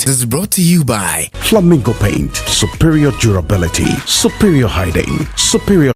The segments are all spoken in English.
This is brought to you by Flamingo Paint. Superior durability, superior hiding, superior.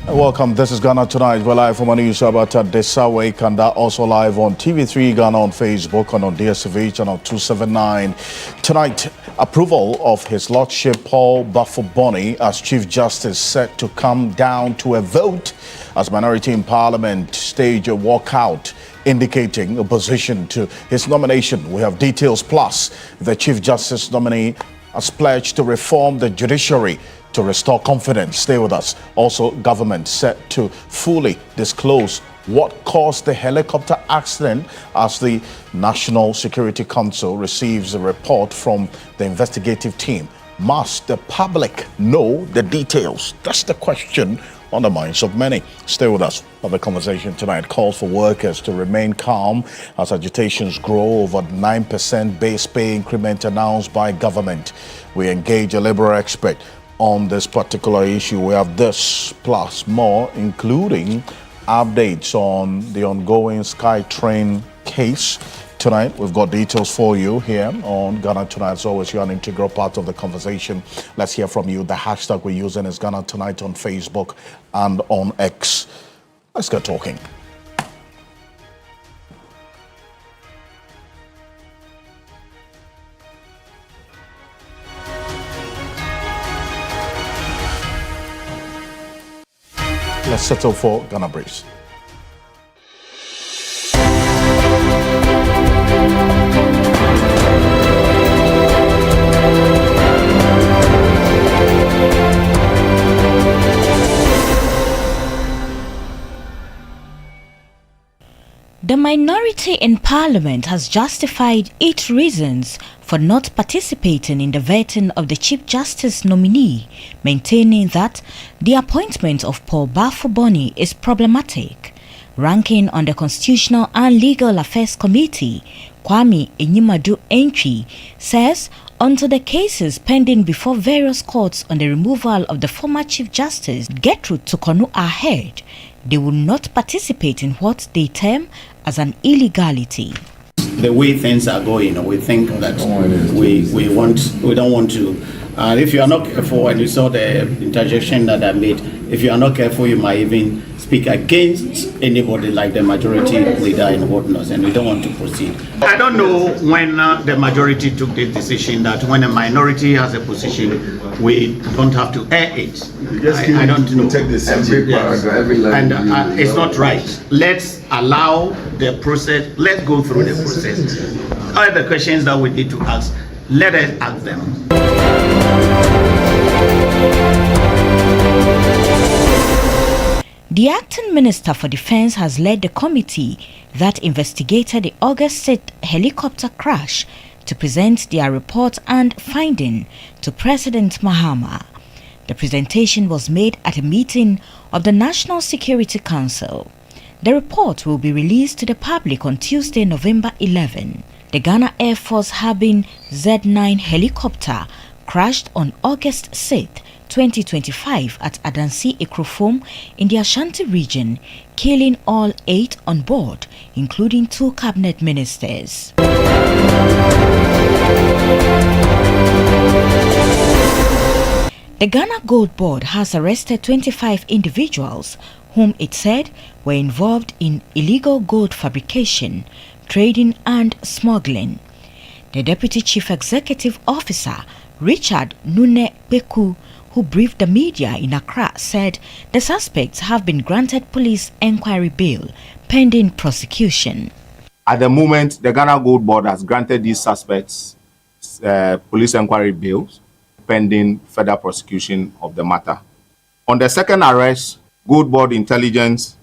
Welcome. This is Ghana Tonight. We're live from news about this week, and also live on TV3 Ghana on Facebook and on DSTV channel 279. Tonight, approval of His Lordship Paul Bafuboni as Chief Justice set to come down to a vote as minority in Parliament stage a walkout, indicating opposition to his nomination. We have details, plus the Chief Justice nominee has pledged to reform the judiciary to restore confidence. Stay with us. Also, government set to fully disclose what caused the helicopter accident as the National Security Council receives a report from the investigative team. Must the public know the details? That's the question on the minds of many. Stay with us for the conversation tonight. Calls for workers to remain calm as agitations grow over 9% base pay increment announced by government. We engage a labor expert on this particular issue. We have this plus more, including updates on the ongoing SkyTrain case. Tonight, we've got details for you here on Ghana Tonight. As always, you're an integral part of the conversation. Let's hear from you. The hashtag we're using is Ghana Tonight on Facebook and on X. Let's get talking. Let's settle for Ghana Breeze. The minority in Parliament has justified its reasons for not participating in the vetting of the Chief Justice nominee, maintaining that the appointment of Paul Bafuboni is problematic. Ranking on the Constitutional and Legal Affairs Committee, Kwame Enyimadu Entry, says until the cases pending before various courts on the removal of the former Chief Justice Gertrude Tukonu are heard, they will not participate in what they term as an illegality. The way things are going, we think that we don't want to. If you are not careful, and you saw the interjection that I made, if you are not careful, you might even speak against anybody like the majority leader in whatnot, and we don't want to proceed. I don't know when the majority took the decision that when a minority has a position, we don't have to air it. I don't know. Take this every and it's not right. Let's allow the process. Let's go through the process. All the questions that we need to ask, let us ask them. The acting Minister for Defense has led the committee that investigated the August 6th helicopter crash to present their report and finding to President Mahama. The presentation was made at a meeting of the National Security Council. The report will be released to the public on Tuesday, November 11. The Ghana Air Force Harbin Z9 helicopter crashed on August 6th, 2025 at Adansi Ekrofom in the Ashanti region, killing all 8 on board, including 2 cabinet ministers. The Ghana Gold Board has arrested 25 individuals whom it said were involved in illegal gold fabrication, trading and smuggling. The Deputy Chief Executive Officer, Richard Nune Beku, who briefed the media in Accra, said the suspects have been granted police inquiry bail pending prosecution. At the moment, the Ghana Gold Board has granted these suspects police inquiry bails pending further prosecution of the matter. On the second arrest, Gold Board Intelligence,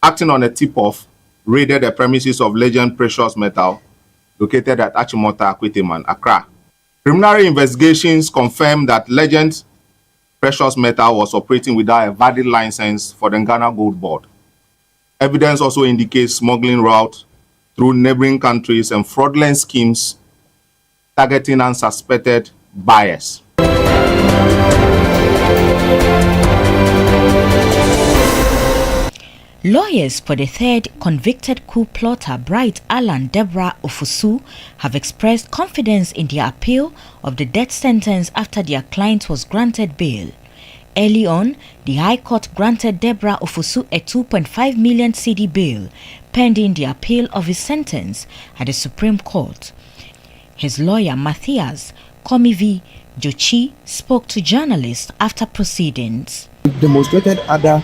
acting on a tip-off, raided the premises of Legend Precious Metal located at Achimota, Akweteman, Accra. Preliminary investigations confirmed that Legend precious metal was operating without a valid license for the Ghana Gold Board. Evidence also indicates smuggling routes through neighboring countries and fraudulent schemes targeting unsuspected buyers. Lawyers for the third convicted coup plotter, Bright Alan Deborah Ofusu, have expressed confidence in their appeal of the death sentence after their client was granted bail. Early on, the High Court granted Deborah Ofusu a 2.5 million cedi bail, pending the appeal of his sentence at the Supreme Court. His lawyer, Matthias Komivi Jochi, spoke to journalists after proceedings. Demonstrated other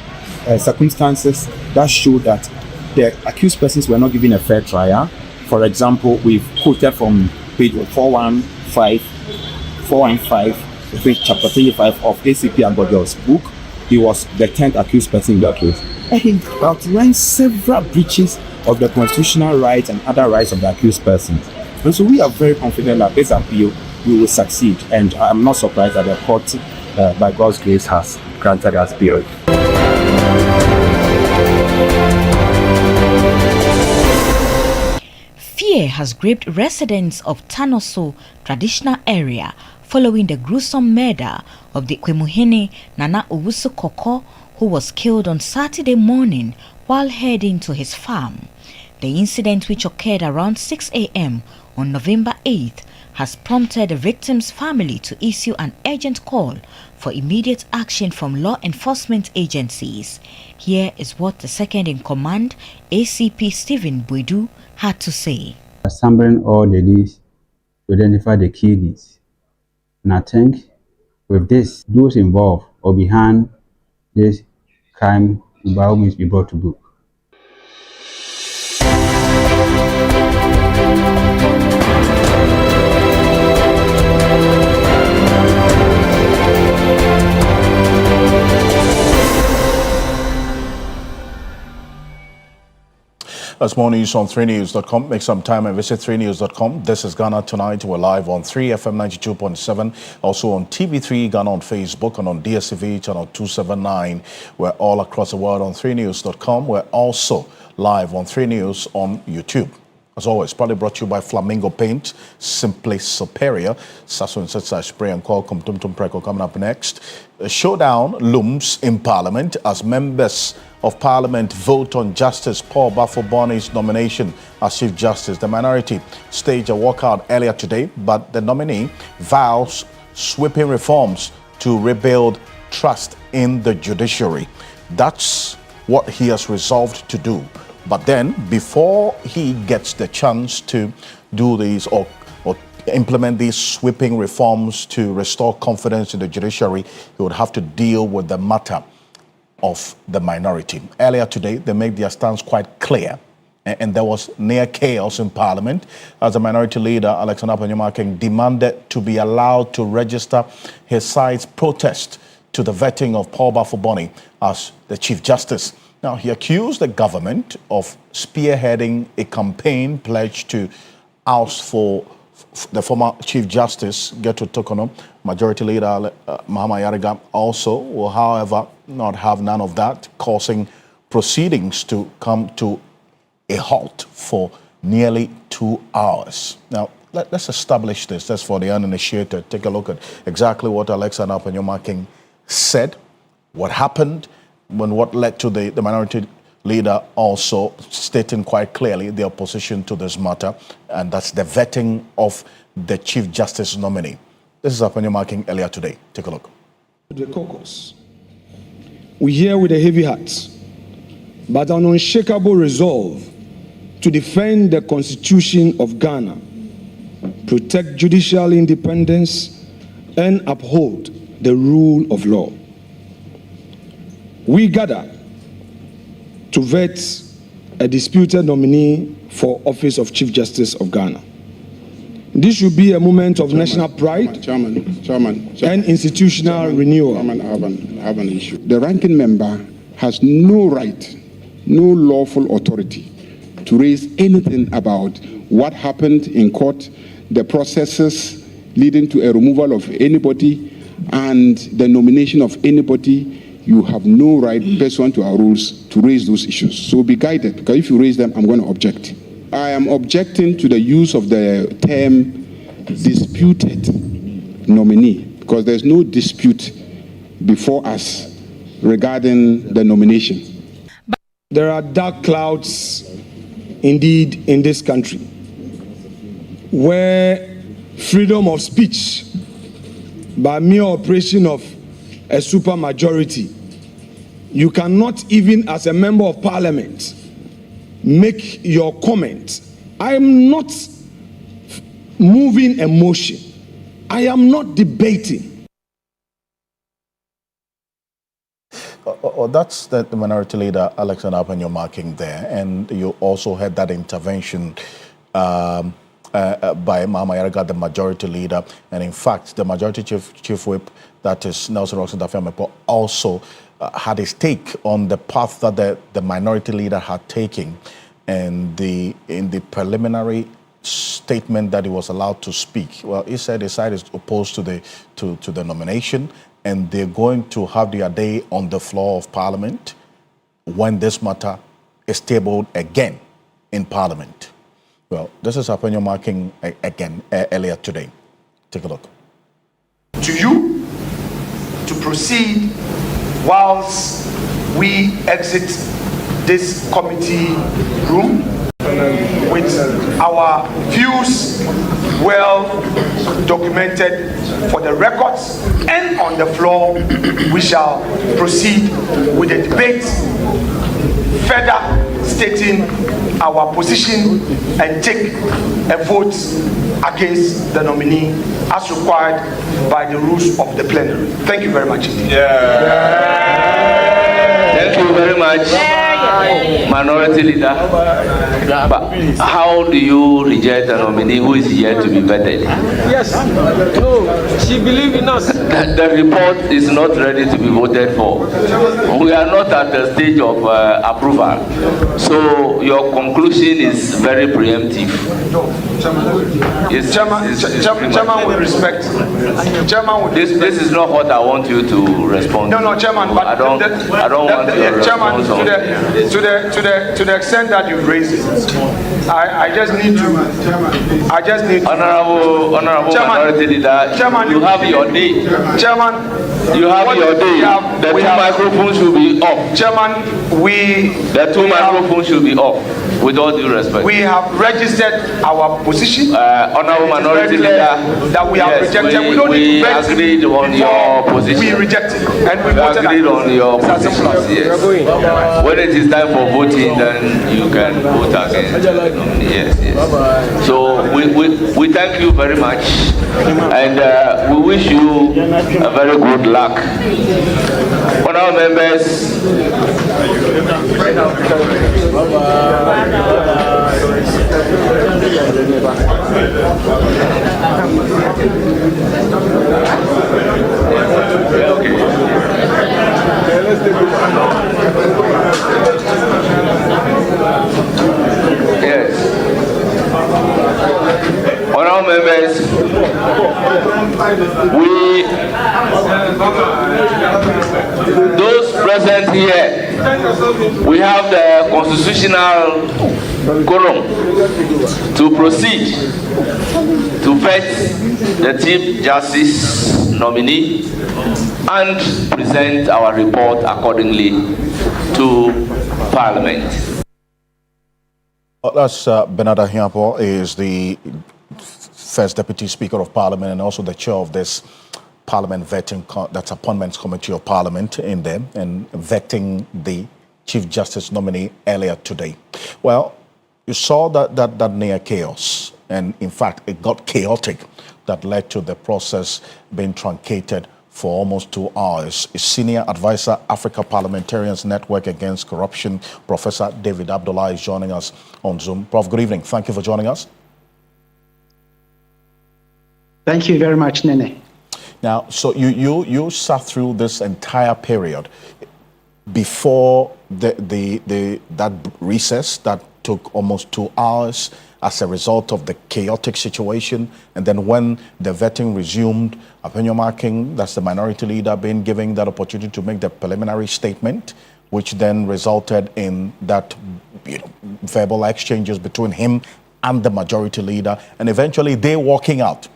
circumstances that show that the accused persons were not given a fair trial. For example, we've quoted from page 415, page chapter 35 of ACP Agodio's book. He was the 10th accused person in that case. And he outlined several breaches of the constitutional rights and other rights of the accused persons. And so we are very confident that this appeal we will succeed. And I'm not surprised that the court, by God's grace, has granted us bail. Fear has gripped residents of Tanoso traditional area following the gruesome murder of the Kwemuhene Nana Owusu Koko, who was killed on Saturday morning while heading to his farm. The incident, which occurred around 6 a.m. on November 8th, has prompted the victim's family to issue an urgent call for immediate action from law enforcement agencies. Here is what the second-in-command, ACP Stephen Buidu, had to say. Assembling all the leads to identify the key leads. And I think with this, those involved or behind this crime will by all means be brought to book. That's more news on 3news.com. Make some time and visit 3news.com. This is Ghana Tonight. We're live on 3FM 92.7. Also on TV3 Ghana on Facebook and on DSTV channel 279. We're all across the world on 3news.com. We're also live on 3 News on YouTube. As always, probably brought to you by Flamingo Paint, simply superior. Sasso and Setsa Spray and Call Tum Preko coming up next. A showdown looms in Parliament as members of Parliament vote on Justice Paul Bafo-Bonny's nomination as Chief Justice. The minority staged a walkout earlier today, but the nominee vows sweeping reforms to rebuild trust in the judiciary. That's what he has resolved to do. But then, before he gets the chance to do these or implement these sweeping reforms to restore confidence in the judiciary, he would have to deal with the matter of the minority. Earlier today, they made their stance quite clear, and there was near chaos in Parliament as the minority leader, Alexander Panyumaking, demanded to be allowed to register his side's protest to the vetting of Paul Bafo-Bonny as the Chief Justice. Now, he accused the government of spearheading a campaign pledge to oust for the former Chief Justice, Geto Tokono. Majority Leader Mahama Yariga also will, however, not have none of that, causing proceedings to come to a halt for nearly 2 hours. Now, let's establish this. That's for the uninitiated. Take a look at exactly what Alexander Panyumaking said, what happened, what led to the minority leader also stating quite clearly the opposition to this matter, and that's the vetting of the Chief Justice nominee. This is Panyumaking earlier today. Take a look. The caucus. We hear with a heavy heart, but an unshakable resolve to defend the Constitution of Ghana, protect judicial independence, and uphold the rule of law. We gather to vet a disputed nominee for office of Chief Justice of Ghana. This should be a moment of national pride and institutional renewal. I have an issue. The ranking member has no right, no lawful authority to raise anything about what happened in court, the processes leading to a removal of anybody, and the nomination of anybody, you have no right, pursuant to our rules, to raise those issues. So be guided, because if you raise them, I'm going to object. I am objecting to the use of the term disputed nominee, because there's no dispute before us regarding the nomination. There are dark clouds indeed in this country, where freedom of speech by mere operation of a supermajority, you cannot even as a member of parliament make your comment. I am not moving a motion. I am not debating. That's the Minority Leader Alexander Apenyo marking there, and you also had that intervention by Mama Yaraga, the Majority Leader, and in fact, the Majority Chief Whip, that is Nelson Roxanne Dafiamepo, also had his take on the path that the Minority Leader had taken, and in the preliminary statement that he was allowed to speak. Well, he said his side is opposed to the nomination, and they're going to have their day on the floor of Parliament when this matter is tabled again in Parliament. Well, this is Apenyo marking again earlier today. Take a look. To you to proceed whilst we exit this committee room with our views well documented for the records, and on the floor we shall proceed with the debate, further stating our position and take a vote against the nominee as required by the rules of the plenary. Thank you very much. Thank you very much, Minority Leader. But how do you reject a nominee who is yet to be vetted? Yes. No, she believes in us. The report is not ready to be voted for. We are not at the stage of approval. So your conclusion is very preemptive. Yes, Chairman, with respect. Chairman, with this is not what I want you to respond. No, Chairman, but I don't want to Chairman, to the extent that you raised it, I just need to. Honorable Minority Leader, Chairman, you have your day. Chairman, you have your day. The two microphones should be off. Chairman, the two microphones should be off. With all due respect, we have registered our position. Honorable Minority Leader, that we have rejected. We don't need to agreed on your position. We rejected and we agreed on your position. Yes. When it is time for voting, then you can vote again. Yes. So we thank you very much, and we wish you a very good luck. Honorable members. Yes. Honorable members, those present here, we have the constitutional quorum to proceed to vet the Chief Justice nominee and present our report accordingly to Parliament. That's Bernard Ahiapo, is the first Deputy Speaker of Parliament and also the chair of this Parliament vetting, that's Appointments Committee of Parliament in there, and vetting the Chief Justice nominee earlier today. Well, you saw that near chaos, and in fact, it got chaotic, that led to the process being truncated for almost 2 hours. A senior advisor, Africa Parliamentarians Network Against Corruption, Professor David Abdullah, is joining us on Zoom. Prof, good evening. Thank you for joining us. Thank you very much, Nene. Now, so you sat through this entire period before that recess that took almost 2 hours as a result of the chaotic situation. And then when the vetting resumed, Apenyo Marking, that's the minority leader, being given that opportunity to make the preliminary statement, which then resulted in that verbal exchanges between him and the majority leader, and eventually they walking out.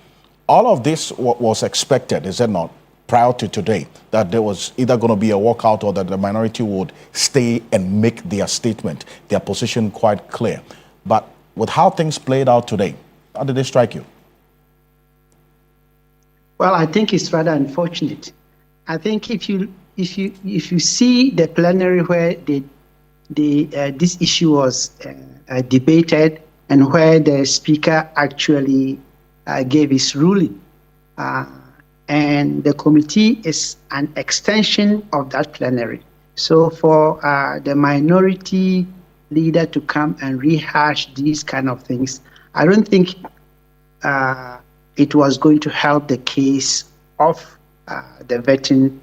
All of this was expected, is it not, prior to today, that there was either going to be a walkout or that the minority would stay and make their statement, their position quite clear. But with how things played out today, how did they strike you? Well, I think it's rather unfortunate. I think if you see the plenary where this issue was debated and where the speaker actually gave his ruling, and the committee is an extension of that plenary. So for the minority leader to come and rehash these kind of things, I don't think it was going to help the case of the vetting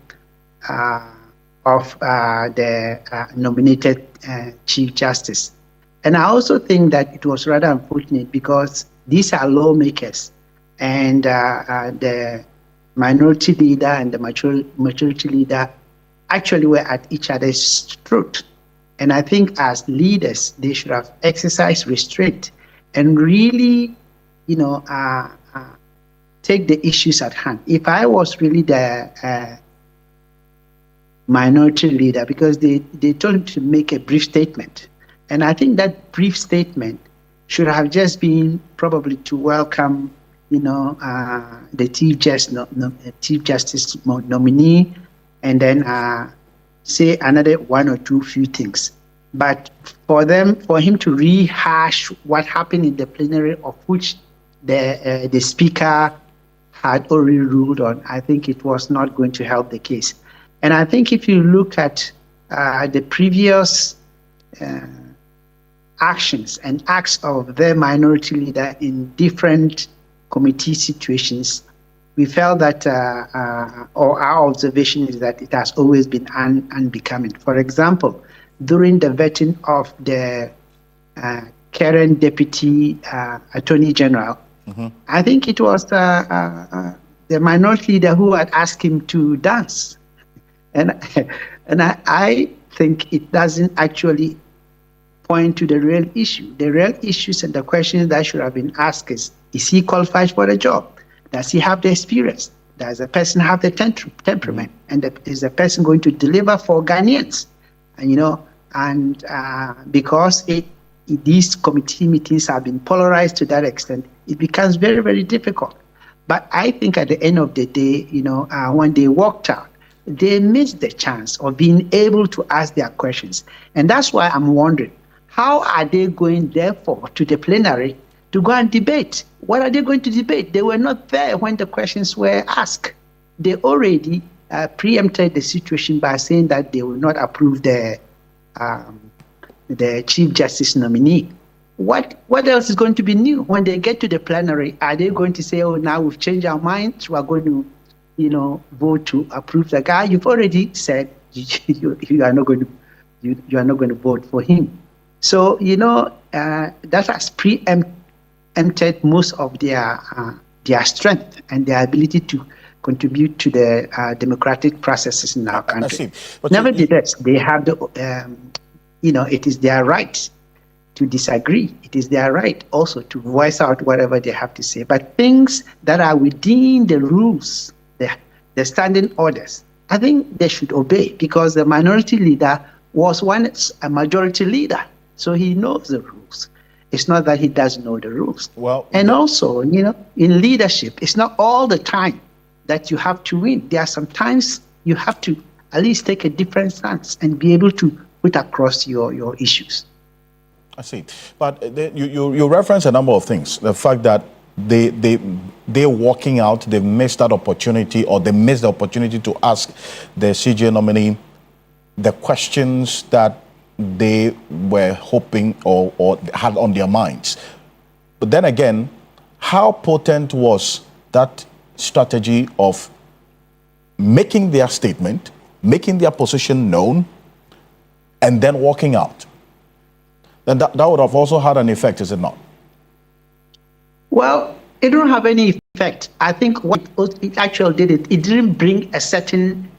of the nominated Chief Justice. And I also think that it was rather unfortunate because these are lawmakers, and the minority leader and the majority leader actually were at each other's throat. And I think as leaders, they should have exercised restraint and really, take the issues at hand. If I was really the minority leader, because they told him to make a brief statement, and I think that brief statement should have just been probably to welcome, the Chief Justice nominee, and then say another one or two few things. But for him to rehash what happened in the plenary, of which the speaker had already ruled on, I think it was not going to help the case. And I think if you look at the previous actions and acts of the minority leader in different committee situations, we felt that, or our observation is that it has always been unbecoming. For example, during the vetting of the current Deputy Attorney General, I think it was the minority leader who had asked him to dance. And I think it doesn't actually point to the real issue. The real issues and the questions that should have been asked is he qualified for the job? Does he have the experience? Does the person have the temperament? And is the person going to deliver for Ghanaians? And because these committee meetings have been polarized to that extent, it becomes very, very difficult. But I think at the end of the day, when they walked out, they missed the chance of being able to ask their questions. And that's why I'm wondering, how are they going, therefore, to the plenary to go and debate? What are they going to debate? They were not there when the questions were asked. They already preempted the situation by saying that they will not approve the Chief Justice nominee. What else is going to be new? When they get to the plenary, are they going to say, oh, now we've changed our minds, we are going to vote to approve the guy? You've already said you are not going to vote for him. So that has preempted most of their strength and their ability to contribute to the democratic processes in our country. Nevertheless, they have it is their right to disagree. It is their right also to voice out whatever they have to say. But things that are within the rules, the standing orders, I think they should obey, because the minority leader was once a majority leader, so he knows the rules. It's not that he doesn't know the rules. Also, in leadership, it's not all the time that you have to win. There are some times you have to at least take a different stance and be able to put across your issues. I see. But you reference a number of things. The fact that they're walking out, they missed that opportunity, or they missed the opportunity to ask the CJ nominee the questions that they were hoping or had on their minds. But then again, how potent was that strategy of making their statement, making their position known, and then walking out? then that would have also had an effect, is it not? Well, it don't have any effect. I think what it actually did, it didn't bring a certain,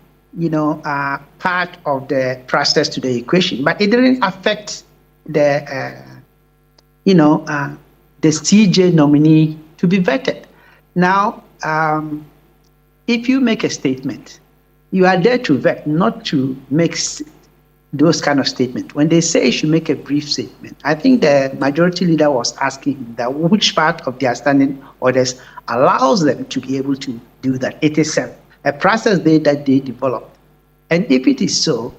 part of the process to the equation, but it didn't affect the, the CJ nominee to be vetted. Now, if you make a statement, you are there to vet, not to make those kind of statements. When they say you should make a brief statement, I think the majority leader was asking that which part of their standing orders allows them to be able to do that. It is a process that they developed. And if it is so,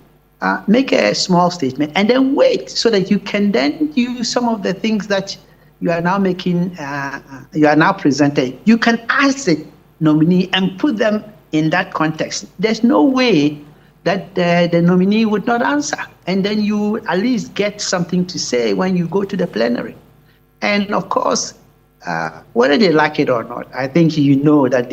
make a small statement and then wait so that you can then use some of the things that you are now making, you are now presenting. You can ask the nominee and put them in that context. There's no way that the nominee would not answer. And then you at least get something to say when you go to the plenary. And of course, whether they like it or not, I think that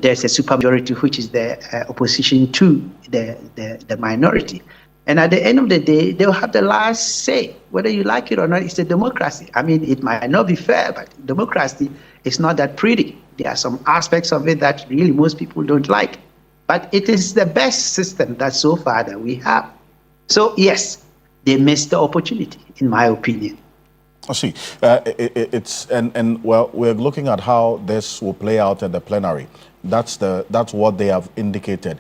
there's a supermajority, which is the opposition to the minority. And at the end of the day, they'll have the last say. Whether you like it or not, it's a democracy. I mean, it might not be fair, but democracy is not that pretty. There are some aspects of it that really most people don't like. But it is the best system that so far that we have. So yes, they missed the opportunity, in my opinion. I see. Well, we're looking at how this will play out in the plenary. That's what they have indicated.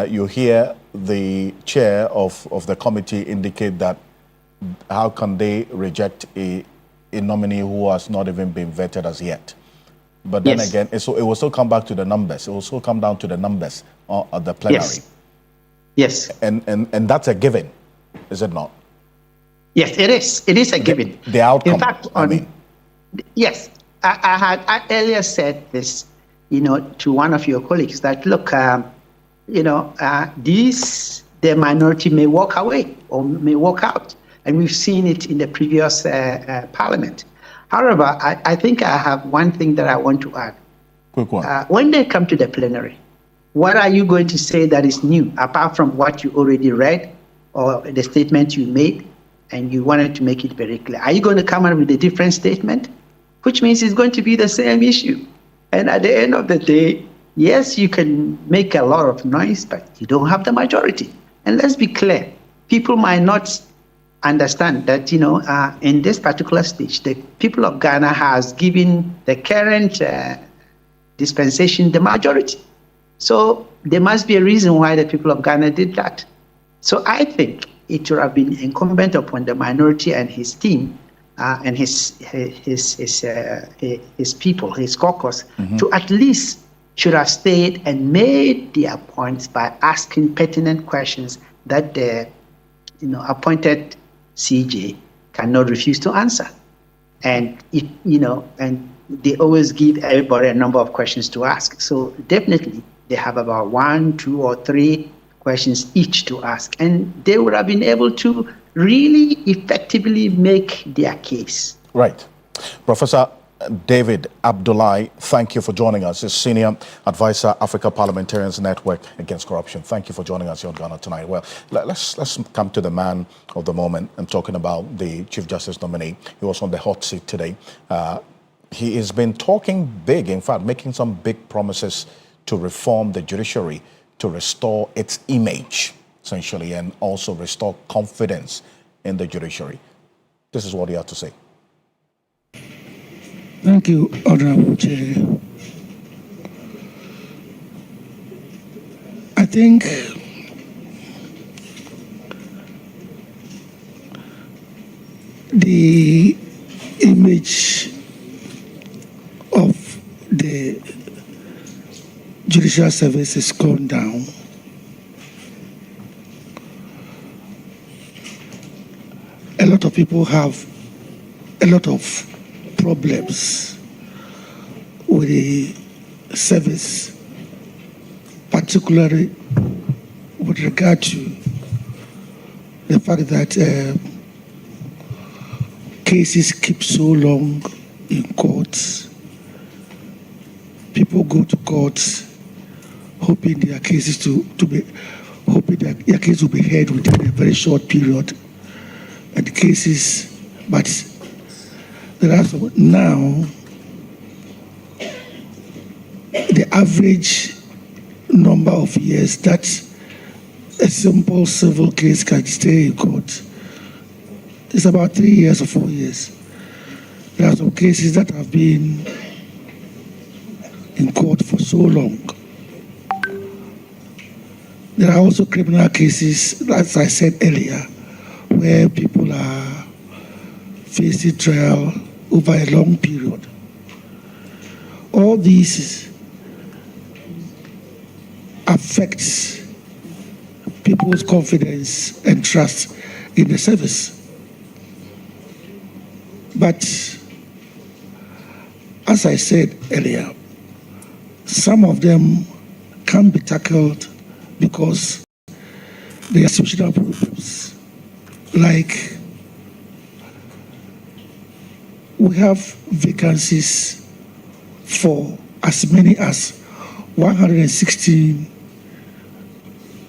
You hear the chair of the committee indicate that how can they reject a nominee who has not even been vetted as yet? But then again, it will still come back to the numbers. It will still come down to the numbers at the plenary. Yes. And that's a given, is it not? Yes, it is. It is a given. The outcome. In fact, yes, I earlier said this, to one of your colleagues that look, the minority may walk away or may walk out, and we've seen it in the previous parliament. However, I think I have one thing that I want to add. Quick one. When they come to the plenary, what are you going to say that is new, apart from what you already read or the statement you made, and you wanted to make it very clear? Are you going to come up with a different statement? Which means it's going to be the same issue. And at the end of the day, yes, you can make a lot of noise, but you don't have the majority. And let's be clear, people might not understand that, in this particular stage, the people of Ghana has given the current dispensation the majority. So there must be a reason why the people of Ghana did that. So I think it should have been incumbent upon the minority and his team and his people, his caucus, to at least should have stayed and made their points by asking pertinent questions that the appointed CJ cannot refuse to answer. And and they always give everybody a number of questions to ask. So definitely they have about 1, 2, or 3 questions each to ask, and they would have been able to really effectively make their case. Right. Professor David Abdullahi, thank you for joining us as Senior Advisor, Africa Parliamentarians Network Against Corruption. Thank you for joining us here on Ghana Tonight. Well, let's come to the man of the moment. I'm talking about the Chief Justice nominee. He was on the hot seat today. He has been talking big, in fact, making some big promises to reform the judiciary, to restore its image, essentially, and also restore confidence in the judiciary. This is what he had to say. Thank you, Honorable Chair. I think the image of the judicial service has gone down. A lot of people have a lot of problems with the service, particularly with regard to the fact that cases keep so long in courts. People go to courts hoping their cases will be heard within a very short period, at the cases, but there are some now. The average number of years that a simple civil case can stay in court is about 3 years or 4 years. There are some cases that have been in court for so long. There are also criminal cases, as I said earlier, where people are facing trial over a long period. All these affects people's confidence and trust in the service. But as I said earlier, some of them can be tackled because they are institutional problems. Like, we have vacancies for as many as 116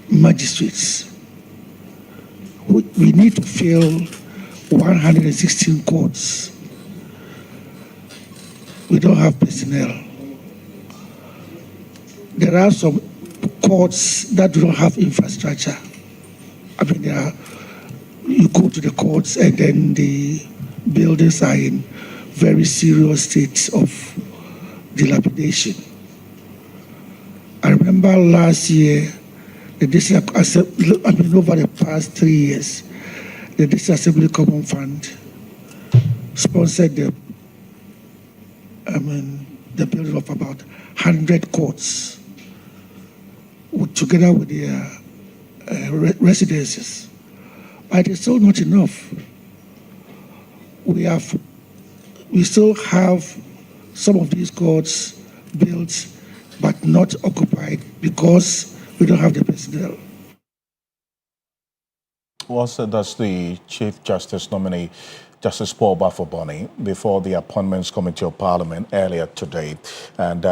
magistrates. We need to fill 116 courts. We don't have personnel. There are some courts that do not have infrastructure. I mean, you go to the courts and then the buildings are in very serious states of dilapidation. I remember last year, the District Assembly, over the past 3 years, the District Assembly Common Fund sponsored the building of about 100 courts, together with their residences. But it's still not enough. We still have some of these courts built but not occupied because we don't have the personnel. Well, so that's the Chief Justice nominee, Justice Paul Bafoboni, before the Appointments Committee of Parliament earlier today. And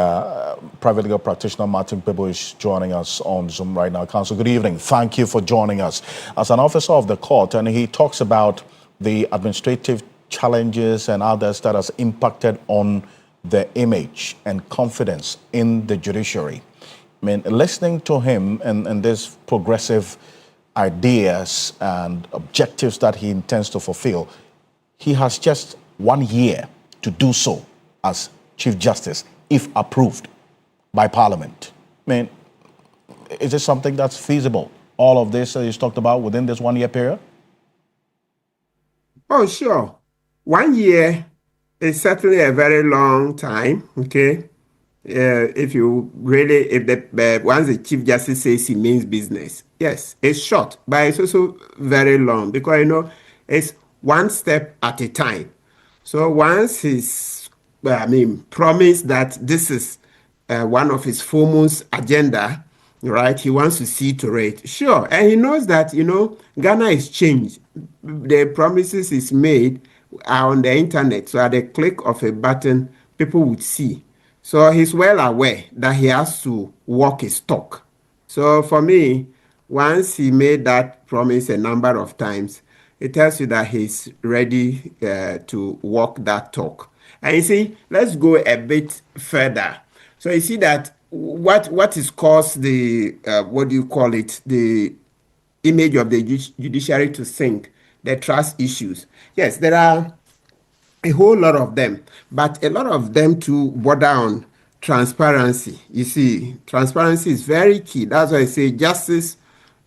private legal practitioner Martin Pebo is joining us on Zoom right now. Counsel, good evening. Thank you for joining us. As an officer of the court, and he talks about the administrative challenges and others that has impacted on the image and confidence in the judiciary. I mean, listening to him and this progressive ideas and objectives that he intends to fulfill, he has just 1 year to do so as Chief Justice, if approved by Parliament. I mean, is this something that's feasible? All of this that he's talked about within this 1 year period? Oh, sure. 1 year is certainly a very long time, okay? If once the Chief Justice says he means business, yes, it's short, but it's also very long because, it's one step at a time. So once he's, promised that this is one of his foremost agenda, right? He wants to see to it. Sure, and he knows that, Ghana is changed. The promises is made are on the internet, so at the click of a button, people would see. So he's well aware that he has to walk his talk. So for me, once he made that promise a number of times, it tells you that he's ready to walk that talk. And you see, let's go a bit further. So you see that what is caused the, the image of the judiciary to sink, the trust issues. Yes, there are a whole lot of them, but a lot of them to border on transparency. You see, transparency is very key. That's why I say justice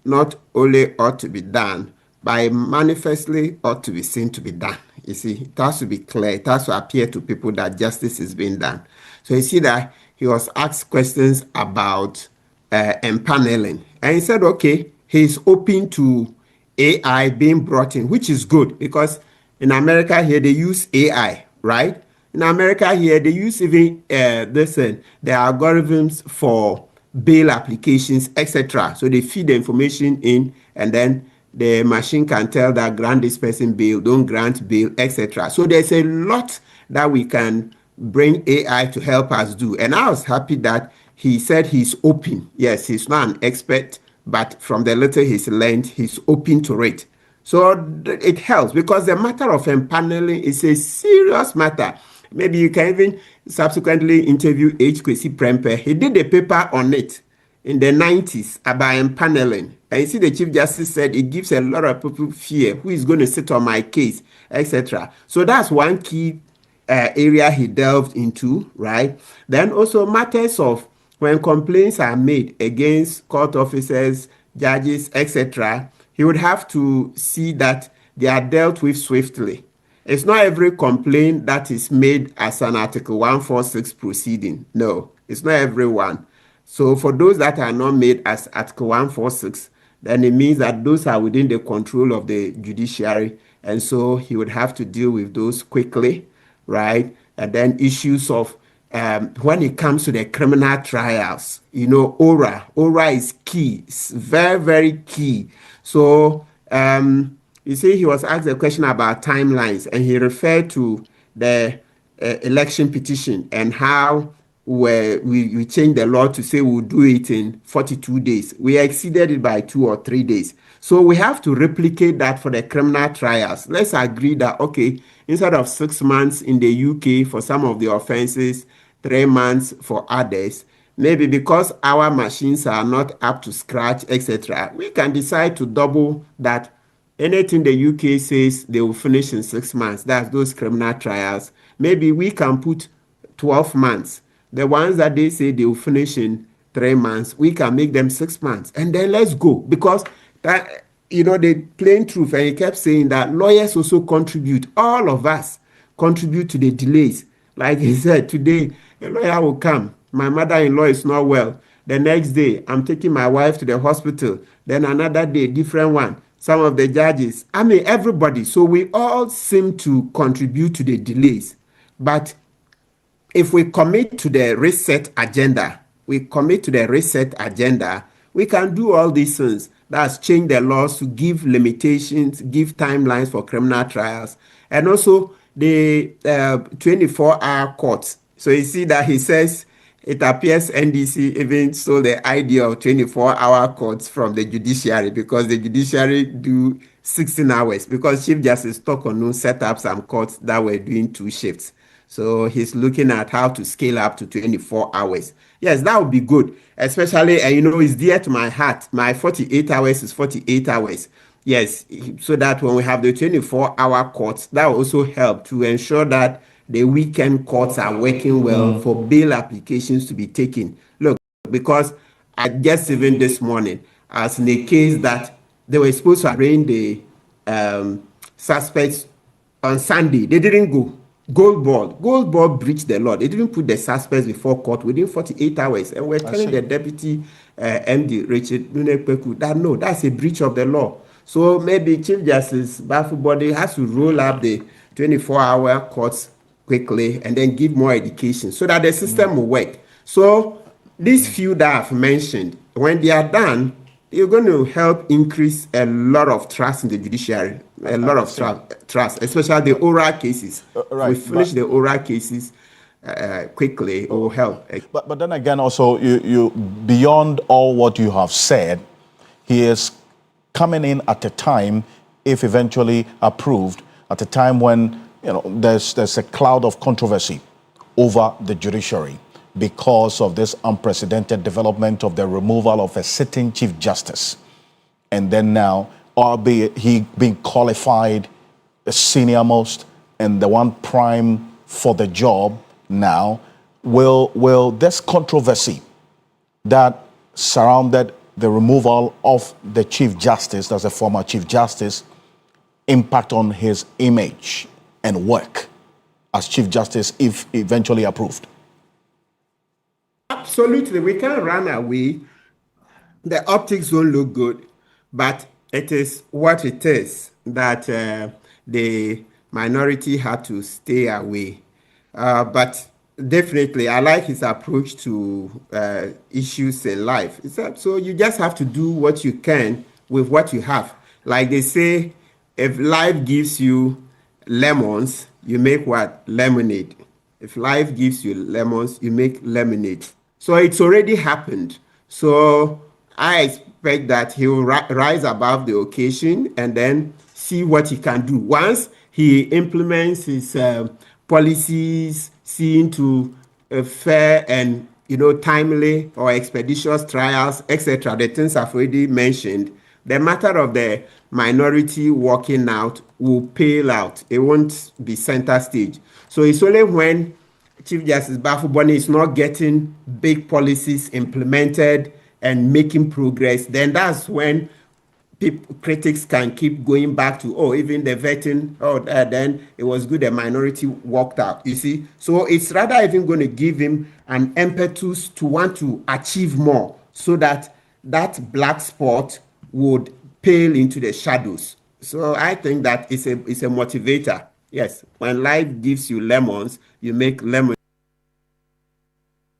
not only ought to be done, but manifestly ought to be seen to be done. You see, it has to be clear. It has to appear to people that justice is being done. So you see that he was asked questions about empaneling. And he said, okay, he's open to AI being brought in, which is good because in America here, they use AI, right? In America here, they use even the algorithms for bail applications, etc. So they feed the information in, and then the machine can tell that grant this person bail, don't grant bail, etc. So there's a lot that we can bring AI to help us do. And I was happy that he said he's open. Yes, he's not an expert, but from the little he's learned, he's open to it. So it helps because the matter of empaneling is a serious matter. Maybe you can even subsequently interview H. Kwesi Prempeh. He did a paper on it in the 90s about empaneling. And you see the Chief Justice said it gives a lot of people fear. Who is going to sit on my case, etc. So that's one key area he delved into, right? Then also matters of when complaints are made against court officers, judges, etc., he would have to see that they are dealt with swiftly. It's not every complaint that is made as an Article 146 proceeding. No, it's not every one. So for those that are not made as Article 146, then it means that those are within the control of the judiciary. And so he would have to deal with those quickly, right? And then issues of when it comes to the criminal trials, ORA is key. It's very, very key. So, you see, he was asked a question about timelines, and he referred to the election petition and how we changed the law to say we'll do it in 42 days. We exceeded it by 2 or 3 days. So we have to replicate that for the criminal trials. Let's agree that, okay, instead of 6 months in the UK for some of the offenses, 3 months for others, maybe because our machines are not up to scratch, etc., we can decide to double that. Anything the UK says they will finish in 6 months, that's those criminal trials. Maybe we can put 12 months. The ones that they say they will finish in 3 months, we can make them 6 months. And then let's go. Because that, the plain truth, and he kept saying that lawyers also contribute. All of us contribute to the delays. Like he said, today, a lawyer will come. My mother-in-law is not well. The next day, I'm taking my wife to the hospital. Then another day, different one. Some of the judges, everybody. So we all seem to contribute to the delays. But if we commit to the reset agenda, we can do all these things. That's change the laws to give limitations, give timelines for criminal trials, and also the 24-hour courts. So you see that he says it appears NDC even stole the idea of 24-hour courts from the judiciary, because the judiciary do 16 hours, because Chief Justice Tokonu set up some courts that were doing 2 shifts. So he's looking at how to scale up to 24 hours. Yes, that would be good, especially, it's dear to my heart. My 48 hours is 48 hours. Yes, so that when we have the 24-hour courts, that will also help to ensure that the weekend courts are working well for bail applications to be taken. Look, because I just even this morning, as in a case that they were supposed to arraign the suspects on Sunday, they didn't go. Goldball breached the law. They didn't put the suspects before court within 48 hours. And we're telling the deputy MD, Richard Nunepeku, that no, that's a breach of the law. So maybe Chief Justice Bafubode has to roll up the 24-hour courts quickly and then give more education so that the system will work. So these few that I've mentioned, when they are done, you're going to help increase a lot of trust in the judiciary, a lot of trust, especially the oral cases. Right, we finish the oral cases quickly, it will help. But then again, also, you beyond all what you have said, he is coming in at a time, if eventually approved, at a time when there's a cloud of controversy over the judiciary because of this unprecedented development of the removal of a sitting Chief Justice. And then now, albeit he being qualified, the senior most, and the one prime for the job now, will this controversy that surrounded the removal of the Chief Justice, as a former Chief Justice, impact on his image and work as Chief Justice if eventually approved? Absolutely, we can't run away. The optics don't look good, but it is what it is that the minority had to stay away. But definitely, I like his approach to issues in life. So you just have to do what you can with what you have. Like they say, if life gives you lemons, you make what? Lemonade. If life gives you lemons, you make lemonade. So it's already happened. So I expect that he will rise above the occasion and then see what he can do. Once he implements his policies, seeing to fair and timely or expeditious trials, etc., the things I've already mentioned, the matter of the minority walking out will pale out. It won't be center stage. So it's only when Chief Justice Bafuboni is not getting big policies implemented and making progress, then that's when critics can keep going back to, oh, even the vetting, then it was good the minority walked out, you see. So it's rather even going to give him an impetus to want to achieve more so that that black spot would pale into the shadows. So I think that it's a motivator. Yes, when life gives you lemons, you make lemon.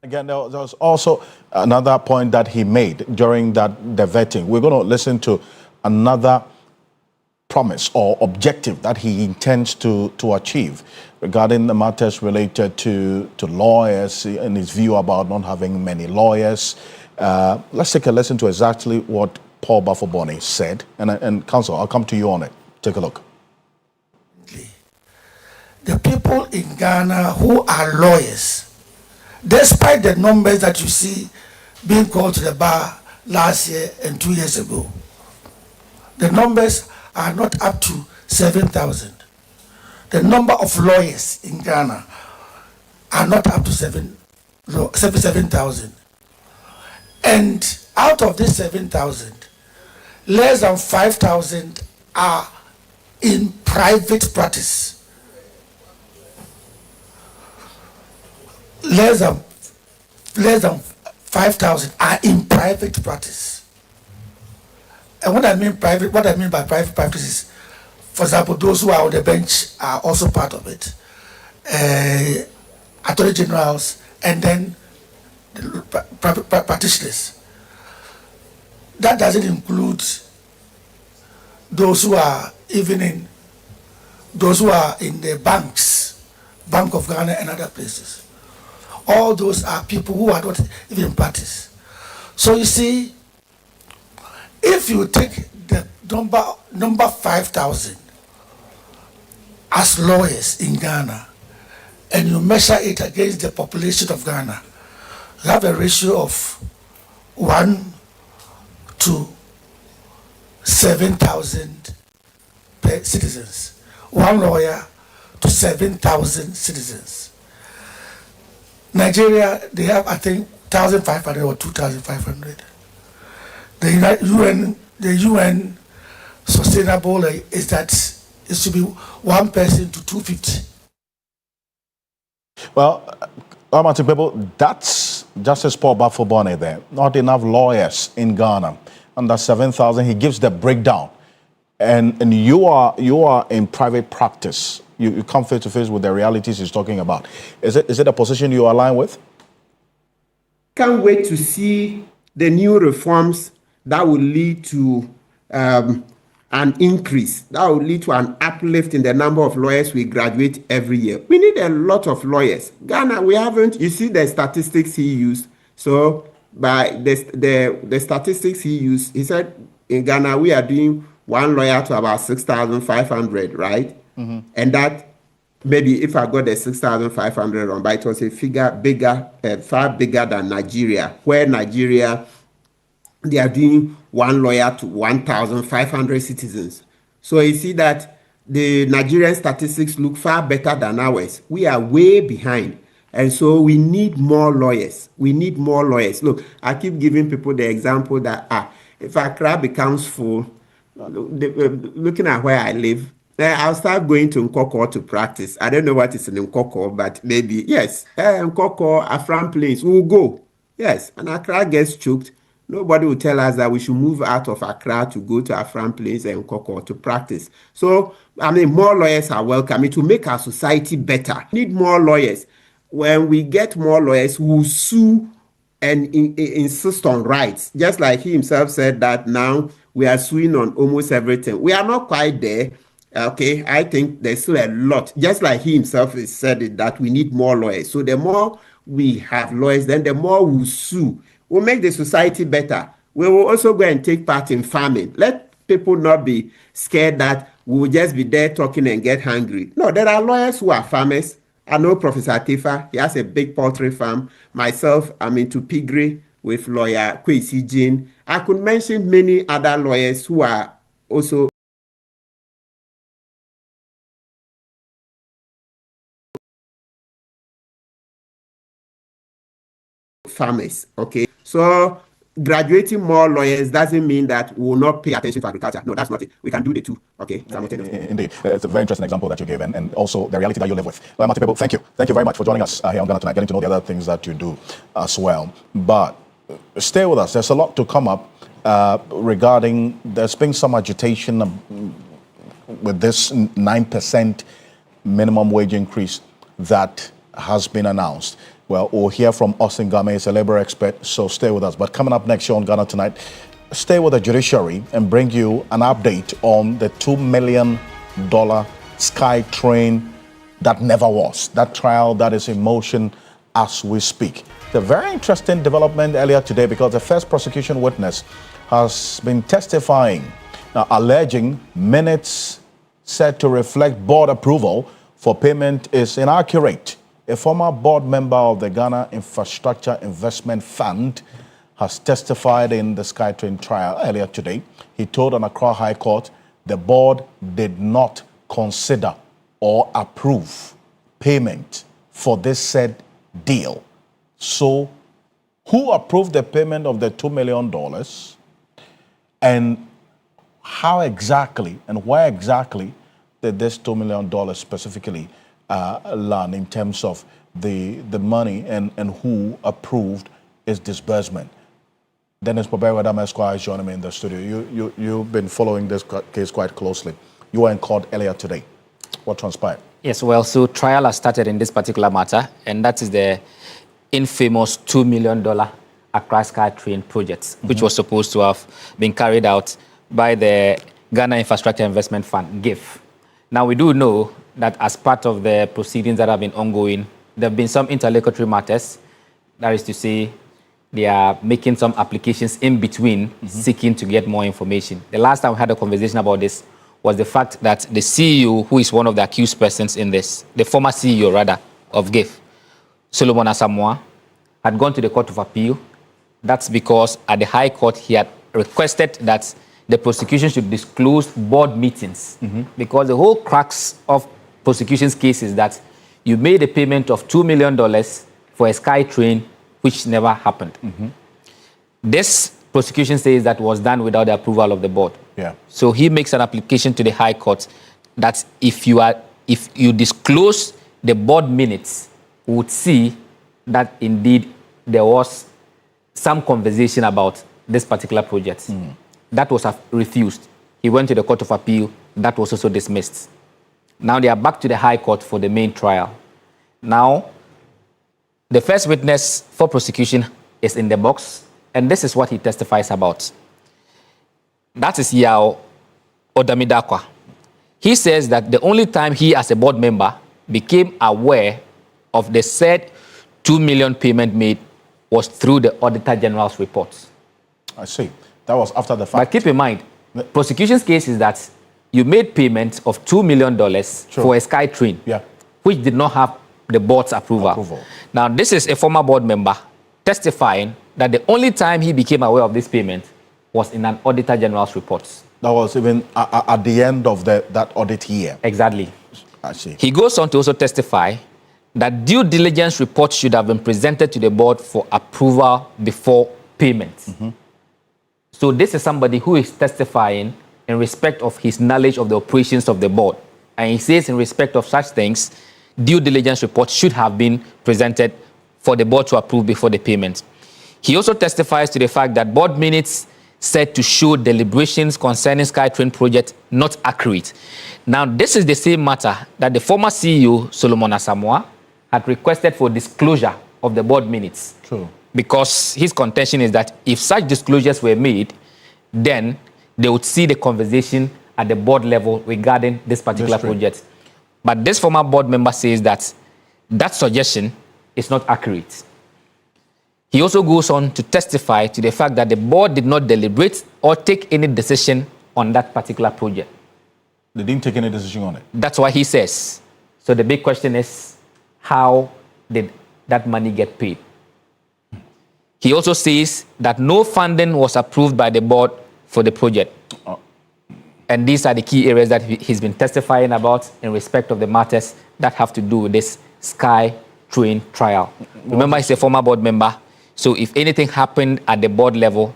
Again, there was also another point that he made during the vetting. We're going to listen to another promise or objective that he intends to achieve regarding the matters related to lawyers and his view about not having many lawyers. Let's take a listen to exactly what Paul Bafuboni said. And Counsel, I'll come to you on it. Take a look. The people in Ghana who are lawyers, despite the numbers that you see being called to the bar last year and 2 years ago, the numbers are not up to 7,000. The number of lawyers in Ghana are not up to 7,000. And out of this 7,000, less than 5,000 are in private practice. Less than 5,000 are in private practice. And what I mean by private practice is, for example, those who are on the bench are also part of it. Attorney generals and then the practitioners. That doesn't include those who are in the banks, Bank of Ghana and other places. All those are people who are not even in practice. So you see, if you take the number 5,000 as lawyers in Ghana and you measure it against the population of Ghana, you have a ratio of 1 to 7,000 citizens. 1 lawyer to 7,000 citizens. Nigeria, they have, I think, 1,500 or 2,500. The UN sustainable is that it should be 1 person to 250. Well, People, that's Justice Paul Bafuboni there. Not enough lawyers in Ghana. Under 7,000, he gives the breakdown. And you are in private practice. You come face to face with the realities he's talking about. Is it a position you align with? Can't wait to see the new reforms that will lead to an increase, that will lead to an uplift in the number of lawyers we graduate every year. We need a lot of lawyers. Ghana, we haven't, you see the statistics he used. So by the statistics he used, he said in Ghana, we are doing 1 lawyer to about 6,500, right? Mm-hmm. And that maybe if I got the 6,500 on, but it was a figure bigger, far bigger than Nigeria, where Nigeria, they are doing 1 lawyer to 1,500 citizens. So you see that the Nigerian statistics look far better than ours. We are way behind. And so we need more lawyers. We need more lawyers. Look, I keep giving people the example that if Accra becomes full, looking at where I live, I'll start going to Nkoko to practice. I don't know what is in Nkoko, but maybe, yes, Nkoko, Afram Plains, we'll go. Yes, and Accra gets choked. Nobody will tell us that we should move out of Accra to go to Afram Plains and Nkoko to practice. So, I mean, more lawyers are welcome. It will make our society better. We need more lawyers. When we get more lawyers, we'll sue and insist on rights. Just like he himself said that now we are suing on almost everything. We are not quite there. Okay, I think there's still a lot. Just like he himself has said it, that we need more lawyers. So the more we have lawyers, then the more we'll sue. We'll make the society better. We will also go and take part in farming. Let people not be scared that we will just be there talking and get hungry. No, there are lawyers who are farmers. I know Professor Atifa, he has a big poultry farm. Myself, I'm into piggery with lawyer Kwesi Jean. I could mention many other lawyers who are also farmers, okay? So graduating more lawyers doesn't mean that we will not pay attention to agriculture. No, that's not it. We can do the two, okay? Indeed. It's a very interesting example that you gave, and also the reality that you live with. Well, People, thank you. Thank you very much for joining us here on Ghana Tonight, getting to know the other things that you do as well. But stay with us. There's a lot to come up regarding, there's been some agitation with this 9% minimum wage increase that has been announced. Well, we'll hear from Austin Game, he's a labor expert, so stay with us. But coming up next year on Ghana Tonight, stay with the judiciary and bring you an update on the $2 million Sky Train that never was. That trial that is in motion as we speak. It's a very interesting development earlier today because the first prosecution witness has been testifying, alleging minutes said to reflect board approval for payment is inaccurate. A former board member of the Ghana Infrastructure Investment Fund has testified in the SkyTrain trial earlier today. He told an Accra High Court the board did not consider or approve payment for this said deal. So, who approved the payment of the $2 million? And how exactly and where exactly did this $2 million specifically land in terms of the money and who approved its disbursement? Dennis Poberwadam Esquire is joining me in the studio. You've been following this case quite closely. You were in court earlier today. What transpired? Yes, well, so trial has started in this particular matter, and that is the infamous $2 million Accra SkyTrain project, which was supposed to have been carried out by the Ghana Infrastructure Investment Fund, GIF. Now, we do know that as part of the proceedings that have been ongoing, there have been some interlocutory matters. That is to say, they are making some applications in between, seeking to get more information. The last time we had a conversation about this was the fact that the CEO, who is one of the accused persons in this, the former CEO, rather, of GIF, Solomon Asamoah, had gone to the Court of Appeal. That's because at the High Court, he had requested that the prosecution should disclose board meetings, because the whole crux of prosecution's case is that you made a payment of $2 million for a SkyTrain which never happened. This prosecution says that was done without the approval of the board. Yeah. So he makes an application to the High Court that if you disclose the board minutes, we would see that indeed there was some conversation about this particular project. That was refused. He went to the Court of Appeal. That was also dismissed. Now they are back to the High Court for the main trial. Now, the first witness for prosecution is in the box, and this is what he testifies about. That is Yao Odamidakwa. He says that the only time he, as a board member, became aware of the said $2 million payment made was through the Auditor General's reports. I see. That was after the fact. But keep in mind, prosecution's case is that you made payment of $2 million for a SkyTrain, which did not have the board's approval. Now, this is a former board member testifying that the only time he became aware of this payment was in an Auditor General's reports. That was even at the end of that audit year. Exactly. I see. He goes on to also testify that due diligence reports should have been presented to the board for approval before payment. So this is somebody who is testifying in respect of his knowledge of the operations of the board. And he says in respect of such things, due diligence reports should have been presented for the board to approve before the payment. He also testifies to the fact that board minutes said to show deliberations concerning SkyTrain project not accurate. Now, this is the same matter that the former CEO, Solomon Asamoah, had requested for disclosure of the board minutes. True. Because his contention is that if such disclosures were made, then they would see the conversation at the board level regarding this particular project. But this former board member says that that suggestion is not accurate. He also goes on to testify to the fact that the board did not deliberate or take any decision on that particular project. They didn't take any decision on it. That's what he says. So the big question is, how did that money get paid? He also says that no funding was approved by the board for the project. And these are the key areas that he's been testifying about in respect of the matters that have to do with this Sky Train trial. Remember, he's a former board member. So if anything happened at the board level,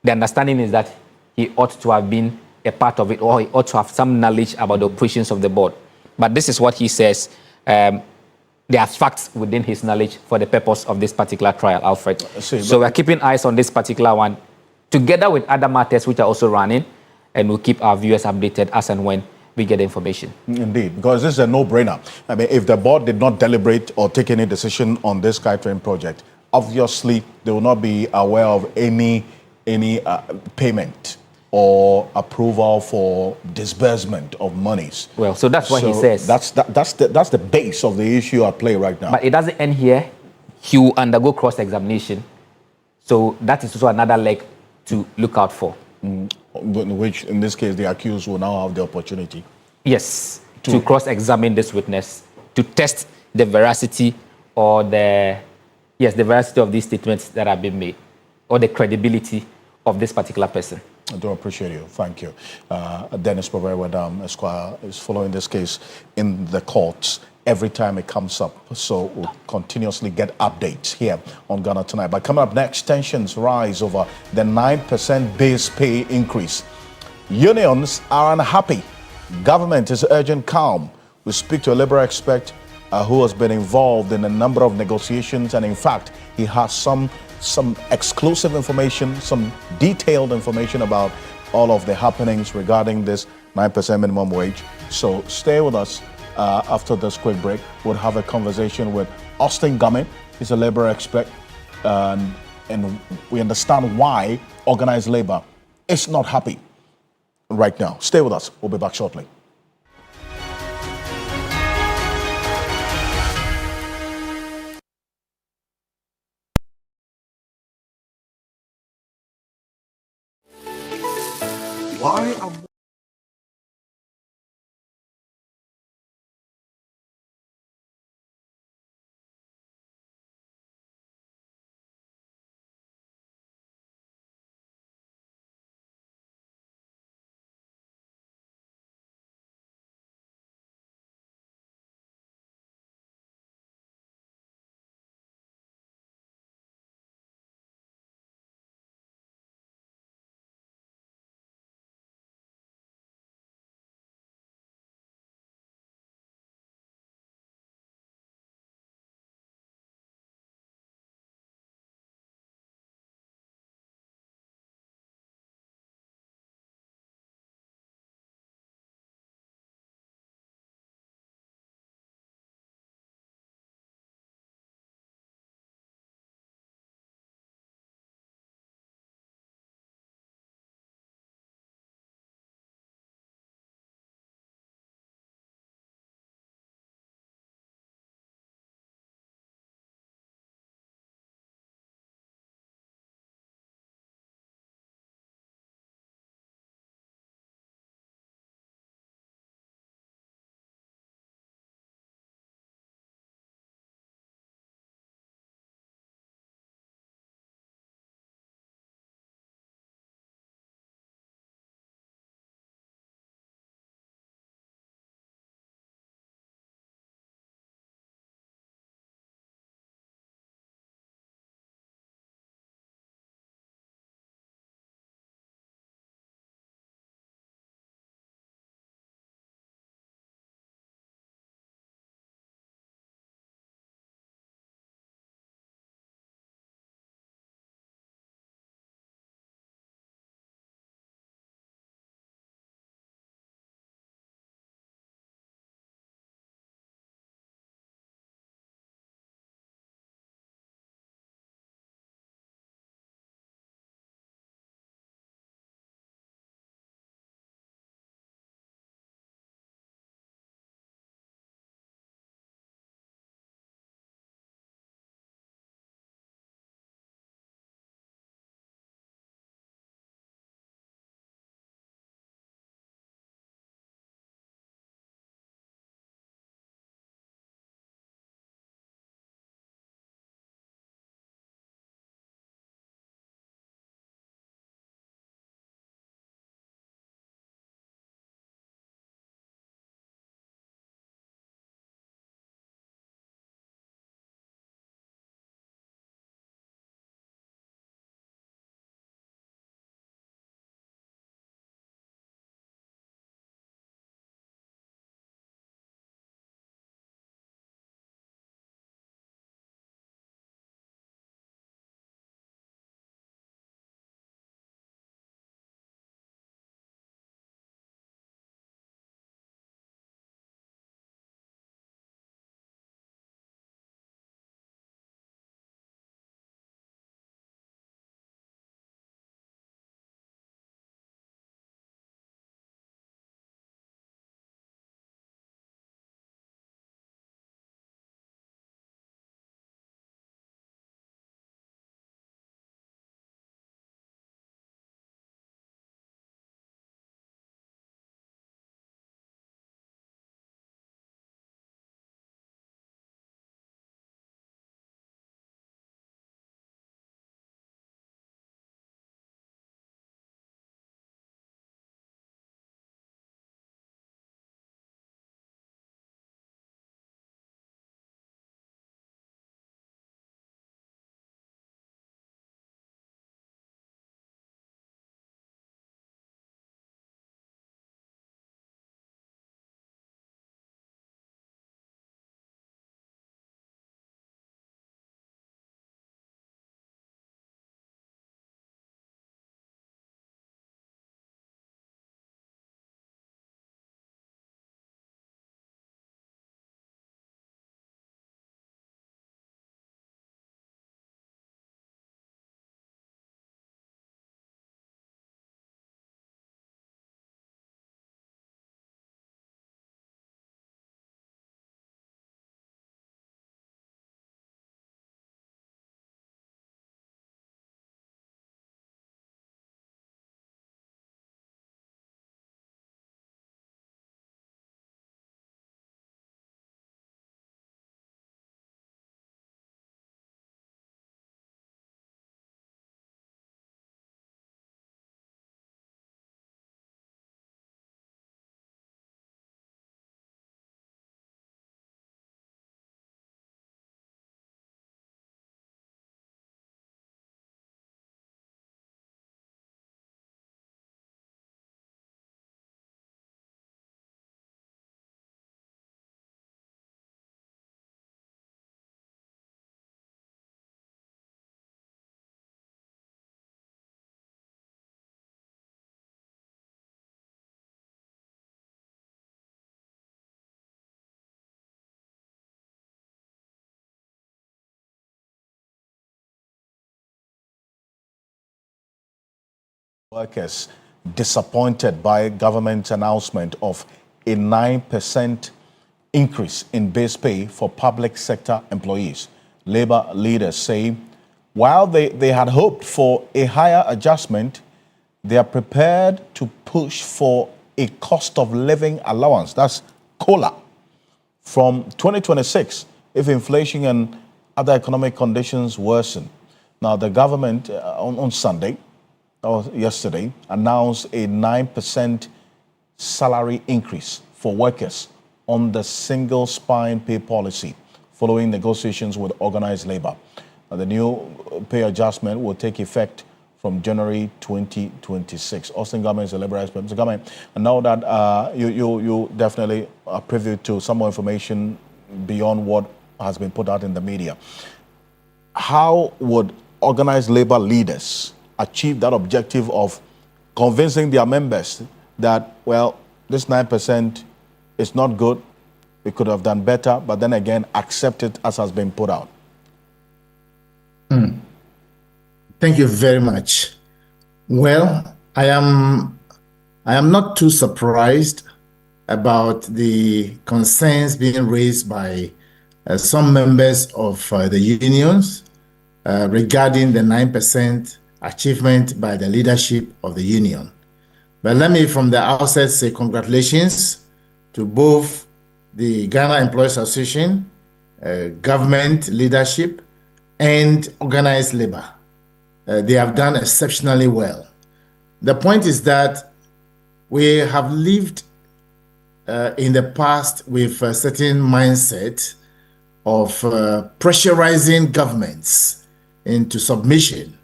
the understanding is that he ought to have been a part of it, or he ought to have some knowledge about the operations of the board. But this is what he says. There are facts within his knowledge for the purpose of this particular trial, Alfred. So we're keeping eyes on this particular one, together with other matters which are also running, and we'll keep our viewers updated as and when we get information. Indeed, because this is a no-brainer. I mean, if the board did not deliberate or take any decision on this SkyTrain project, obviously they will not be aware of any payment or approval for disbursement of monies. Well, so that's what he says. That's the base of the issue at play right now. But it doesn't end here. He will undergo cross-examination. So that is also another leg to look out for. Which, in this case, the accused will now have the opportunity. Yes, to cross-examine this witness, to test the veracity or the veracity of these statements that have been made, or the credibility of this particular person. I do appreciate you. Thank you. Dennis Proverwadam Esquire is following this case in the courts every time it comes up. So we'll continuously get updates here on Ghana Tonight. But coming up next, tensions rise over the 9% base pay increase. Unions are unhappy. Government is urging calm. We speak to a labor expert who has been involved in a number of negotiations, and in fact, he has some exclusive information, some detailed information about all of the happenings regarding this 9% minimum wage. So stay with us. After this quick break, we'll have a conversation with Austin Gumming. He's a labor expert, and we understand why organized labor is not happy right now. Stay with us. We'll be back shortly. Why Workers disappointed by government's announcement of a 9% increase in base pay for public sector employees. Labor leaders say while they had hoped for a higher adjustment, they are prepared to push for a cost of living allowance, that's COLA, from 2026 if inflation and other economic conditions worsen. Now, the government on Sunday, or yesterday, announced a 9% salary increase for workers on the single spine pay policy following negotiations with organized labor. The new pay adjustment will take effect from January 2026. Austin Government is a labor expert. Mr. Government, I know that you definitely are privy to some more information beyond what has been put out in the media. How would organized labor leaders achieve that objective of convincing their members that, well, this 9% is not good, we could have done better, but then again, accept it as has been put out? Thank you very much. Well, I am not too surprised about the concerns being raised by some members of the unions regarding the 9% achievement by the leadership of the union. But let me from the outset say congratulations to both the Ghana Employees Association, government leadership, and organized labor. They have done exceptionally well. The point is that we have lived in the past with a certain mindset of pressurizing governments into submission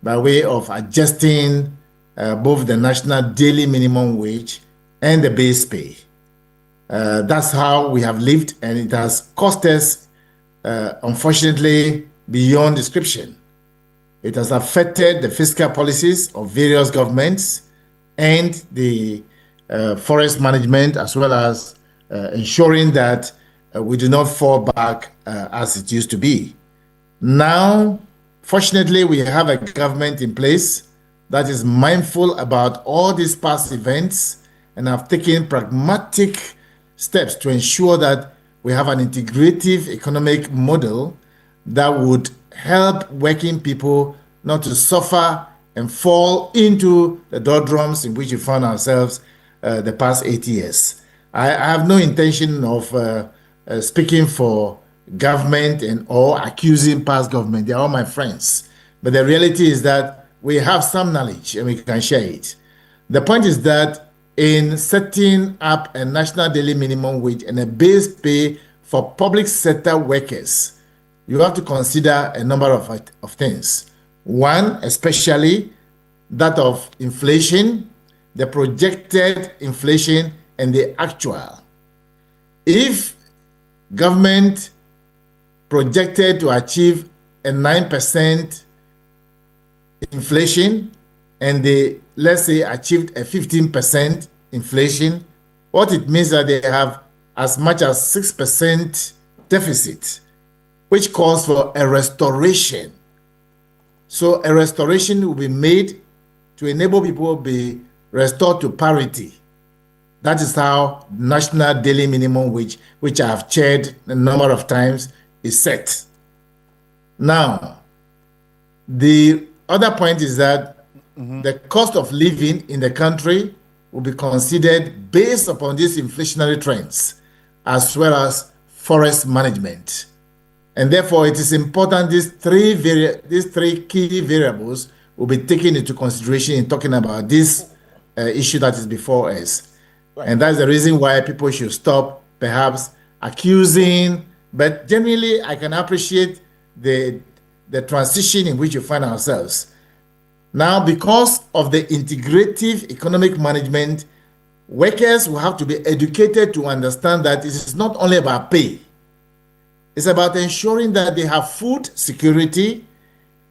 by way of adjusting both the national daily minimum wage and the base pay. That's how we have lived, and it has cost us, unfortunately, beyond description. It has affected the fiscal policies of various governments and the forest management, as well as ensuring that we do not fall back as it used to be. Now, fortunately, we have a government in place that is mindful about all these past events and have taken pragmatic steps to ensure that we have an integrative economic model that would help working people not to suffer and fall into the doldrums in which we found ourselves the past 8 years. I have no intention of speaking for government and or accusing past government. They are all my friends. But the reality is that we have some knowledge and we can share it. The point is that in setting up a national daily minimum wage and a base pay for public sector workers, you have to consider a number of things. One, especially that of inflation, the projected inflation and the actual. If government projected to achieve a 9% inflation and they, let's say, achieved a 15% inflation, what it means that they have as much as 6% deficit, which calls for a restoration. So a restoration will be made to enable people to be restored to parity. That is how national daily minimum wage, which I have chaired a number of times, is set. Now, the other point is that the cost of living in the country will be considered based upon these inflationary trends, as well as forest management. And therefore, it is important these three key variables will be taken into consideration in talking about this issue that is before us. Right. And that's the reason why people should stop perhaps accusing, but generally I can appreciate the transition in which you find ourselves. Now, because of the integrative economic management, workers will have to be educated to understand that it is not only about pay. It's about ensuring that they have food security.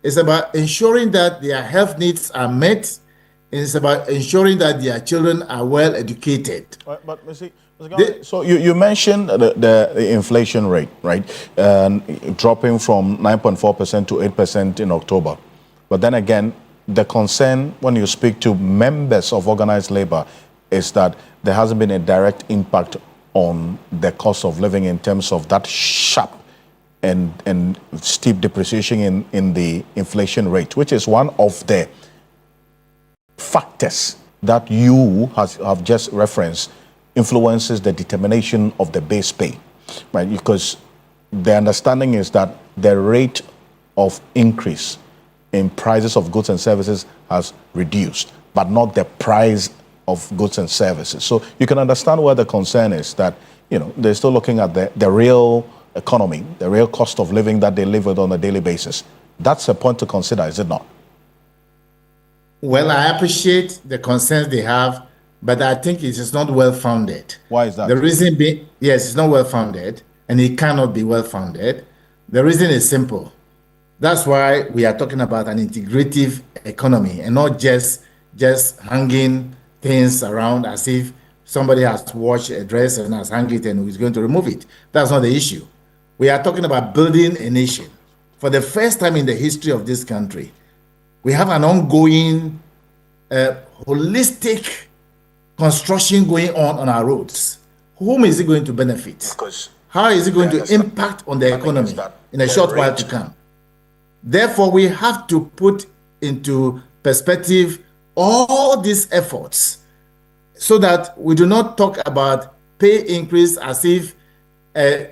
It's about ensuring that their health needs are met. And it's about ensuring that their children are well educated. But so you mentioned the inflation rate, right? Dropping from 9.4% to 8% in October. But then again, the concern when you speak to members of organized labor is that there hasn't been a direct impact on the cost of living in terms of that sharp and steep depreciation in the inflation rate, which is one of the factors that you have just referenced influences the determination of the base pay, right? Because the understanding is that the rate of increase in prices of goods and services has reduced, but not the price of goods and services. So you can understand where the concern is, that, you know, they're still looking at the real economy, the real cost of living that they live with on a daily basis. That's a point to consider, is it not? Well, I appreciate the concerns they have, but I think it is not well-founded. Why is that? The reason being, yes, it's not well-founded, and it cannot be well-founded. The reason is simple. That's why we are talking about an integrative economy and not just hanging things around as if somebody has washed a dress and has hung it and is going to remove it. That's not the issue. We are talking about building a nation. For the first time in the history of this country, we have an ongoing holistic construction going on our roads. Whom is it going to benefit? Because how is it going to impact on the economy in a short while to come? Therefore, we have to put into perspective all these efforts so that we do not talk about pay increase as if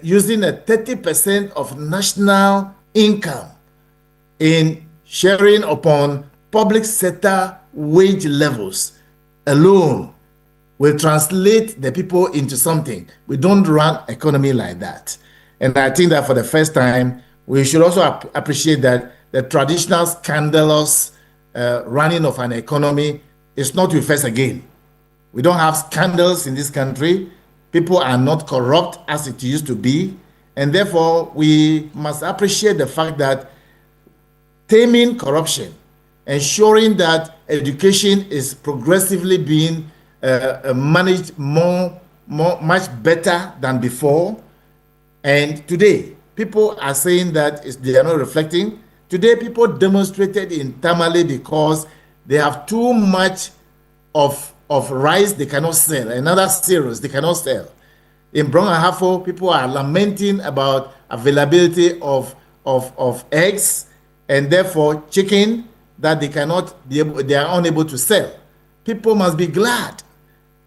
using a 30% of national income in sharing upon public sector wage levels alone will translate the people into something. We don't run economy like that. And I think that for the first time, we should also appreciate that the traditional scandalous running of an economy is not with us again. We don't have scandals in this country. People are not corrupt as it used to be. And therefore, we must appreciate the fact that taming corruption, ensuring that education is progressively being managed much better than before. And today, people are saying that they are not reflecting. Today, people demonstrated in Tamale because they have too much of rice they cannot sell, and other cereals they cannot sell. In Brong-Ahafo, people are lamenting about availability of eggs and therefore chicken that they are unable to sell. People must be glad.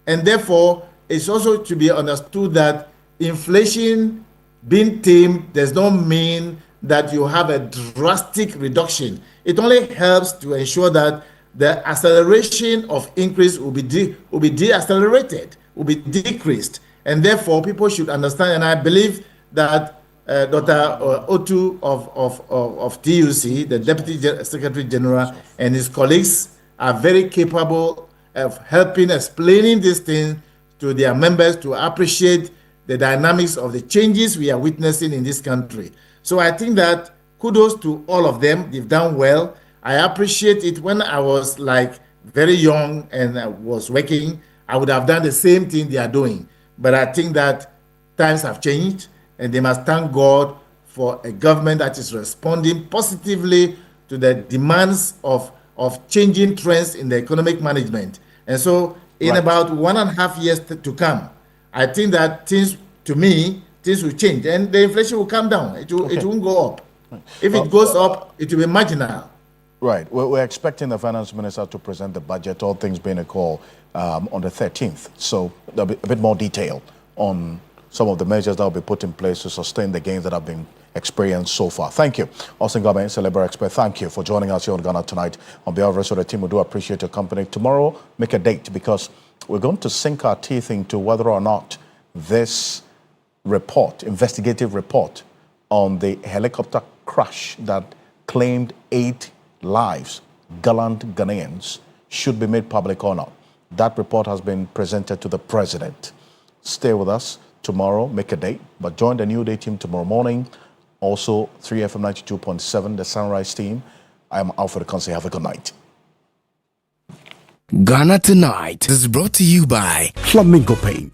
And therefore, it's also to be understood that inflation being tamed does not mean that you have a drastic reduction. It only helps to ensure that the acceleration of increase will be deaccelerated, will be decreased. And therefore, people should understand, and I believe that Dr. Otu of TUC, the Deputy Secretary General, and his colleagues are very capable of helping explaining these things to their members to appreciate the dynamics of the changes we are witnessing in this country. So I think that kudos to all of them. They've done well. I appreciate it. When I was like very young and I was working, I would have done the same thing they are doing. But I think that times have changed, and they must thank God for a government that is responding positively to the demands of changing trends in the economic management. And so in about 1.5 years to come, I think that things will change, and the inflation will come down. It won't go up. If it goes up, it will be marginal. Right. We're expecting the finance minister to present the budget, all things being equal, on the 13th. So there'll be a bit more detail on some of the measures that will be put in place to sustain the gains that have been experienced so far. Thank you. Austin Garment, labor expert, thank you for joining us here on Ghana Tonight. On behalf of the rest of the team, we do appreciate your company. Tomorrow, make a date, because we're going to sink our teeth into whether or not this investigative report on the helicopter crash that claimed 8 lives, gallant Ghanaians, should be made public or not. That report has been presented to the president. Stay with us tomorrow, make a date, but join the New Day team tomorrow morning. Also, 3FM 92.7, the Sunrise team. I am Alfred Ocansey. Have a good night. Ghana Tonight is brought to you by Flamingo Paint.